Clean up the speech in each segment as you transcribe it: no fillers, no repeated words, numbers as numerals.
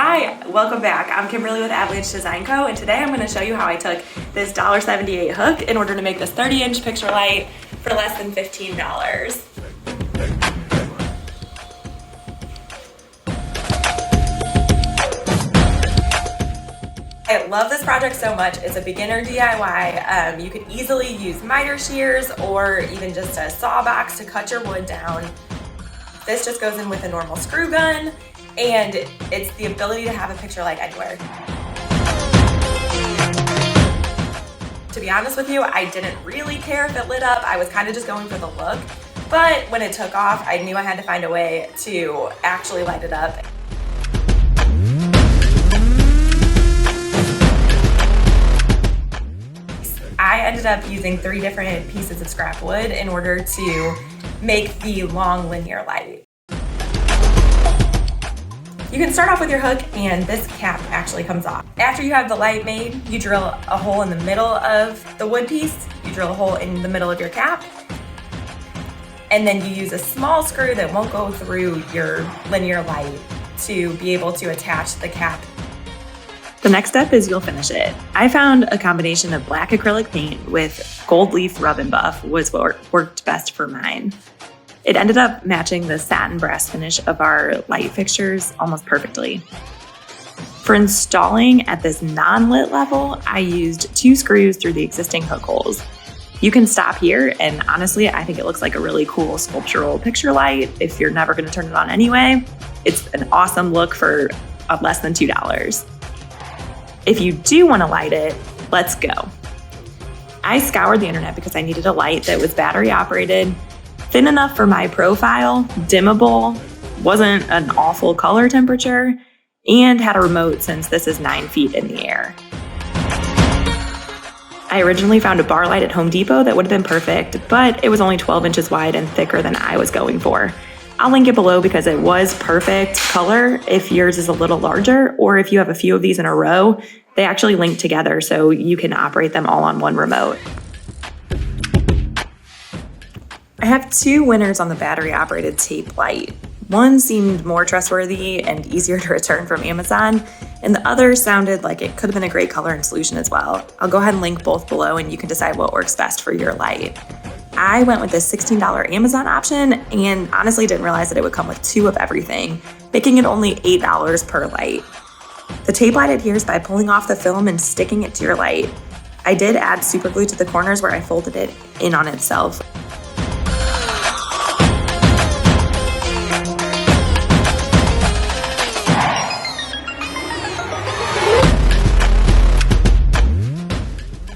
Hi, welcome back. I'm Kimberly with Avalanche Design Co. and today I'm going to show you how I took this $1.78 hook in order to make this 30-inch picture light for less than $15. I love this project so much. It's a beginner DIY. You could easily use miter shears or even just a saw box to cut your wood down. This just goes in with a normal screw gun, and it's the ability to have a picture light anywhere. To be honest with you, I didn't really care if it lit up. I was kind of just going for the look, but when it took off, I knew I had to find a way to actually light it up. I ended up using 3 different pieces of scrap wood in order to make the long linear light. You can start off with your hook and this cap actually comes off. After you have the light made, you drill a hole in the middle of the wood piece, you drill a hole in the middle of your cap, and then you use a small screw that won't go through your linear light to be able to attach the cap. The next step is you'll finish it. I found a combination of black acrylic paint with gold leaf rub and buff was what worked best for mine. It ended up matching the satin brass finish of our light fixtures almost perfectly. For installing at this non-lit level, I used 2 screws through the existing hook holes. You can stop here, and honestly, I think it looks like a really cool sculptural picture light. If you're never gonna turn it on anyway, it's an awesome look for less than $2. If you do want to light it, let's go. I scoured the internet because I needed a light that was battery operated, thin enough for my profile, dimmable, wasn't an awful color temperature, and had a remote since this is 9 feet in the air. I originally found a bar light at Home Depot that would have been perfect, but it was only 12 inches wide and thicker than I was going for. I'll link it below because it was perfect color if yours is a little larger, or if you have a few of these in a row, they actually link together so you can operate them all on one remote. I have 2 winners on the battery operated tape light. One seemed more trustworthy and easier to return from Amazon, and the other sounded like it could have been a great color and solution as well. I'll go ahead and link both below and you can decide what works best for your light. I went with this $16 Amazon option and honestly didn't realize that it would come with 2 of everything, making it only $8 per light. The tape light adheres by pulling off the film and sticking it to your light. I did add super glue to the corners where I folded it in on itself.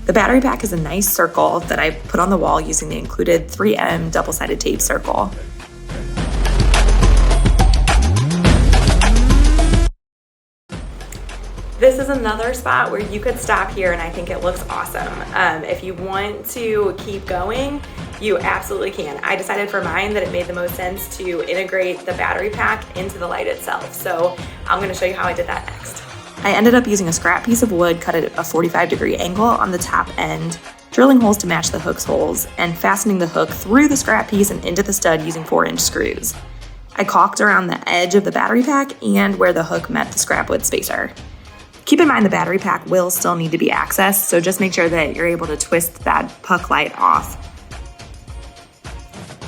The battery pack is a nice circle that I put on the wall using the included 3M double-sided tape circle. This is another spot where you could stop here and I think it looks awesome. If you want to keep going, you absolutely can. I decided for mine that it made the most sense to integrate the battery pack into the light itself. So I'm gonna show you how I did that next. I ended up using a scrap piece of wood cut at a 45-degree angle on the top end, drilling holes to match the hook's holes, and fastening the hook through the scrap piece and into the stud using 4-inch screws. I caulked around the edge of the battery pack and where the hook met the scrap wood spacer. Keep in mind the battery pack will still need to be accessed, so just make sure that you're able to twist that puck light off.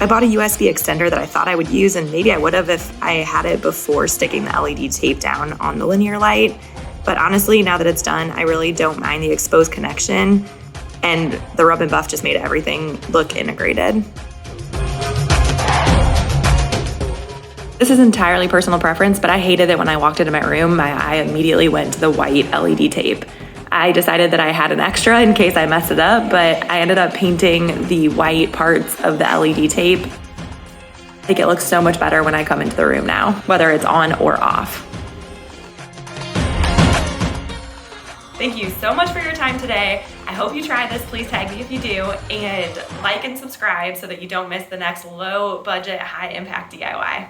I bought a USB extender that I thought I would use, and maybe I would have if I had it before sticking the LED tape down on the linear light. But honestly, now that it's done, I really don't mind the exposed connection, and the rub and buff just made everything look integrated. This is entirely personal preference, but I hated it when I walked into my room. My eye immediately went to the white LED tape. I decided that I had an extra in case I messed it up, but I ended up painting the white parts of the LED tape. I think it looks so much better when I come into the room now, whether it's on or off. Thank you so much for your time today. I hope you try this. Please tag me if you do, and like and subscribe so that you don't miss the next low budget, high impact DIY.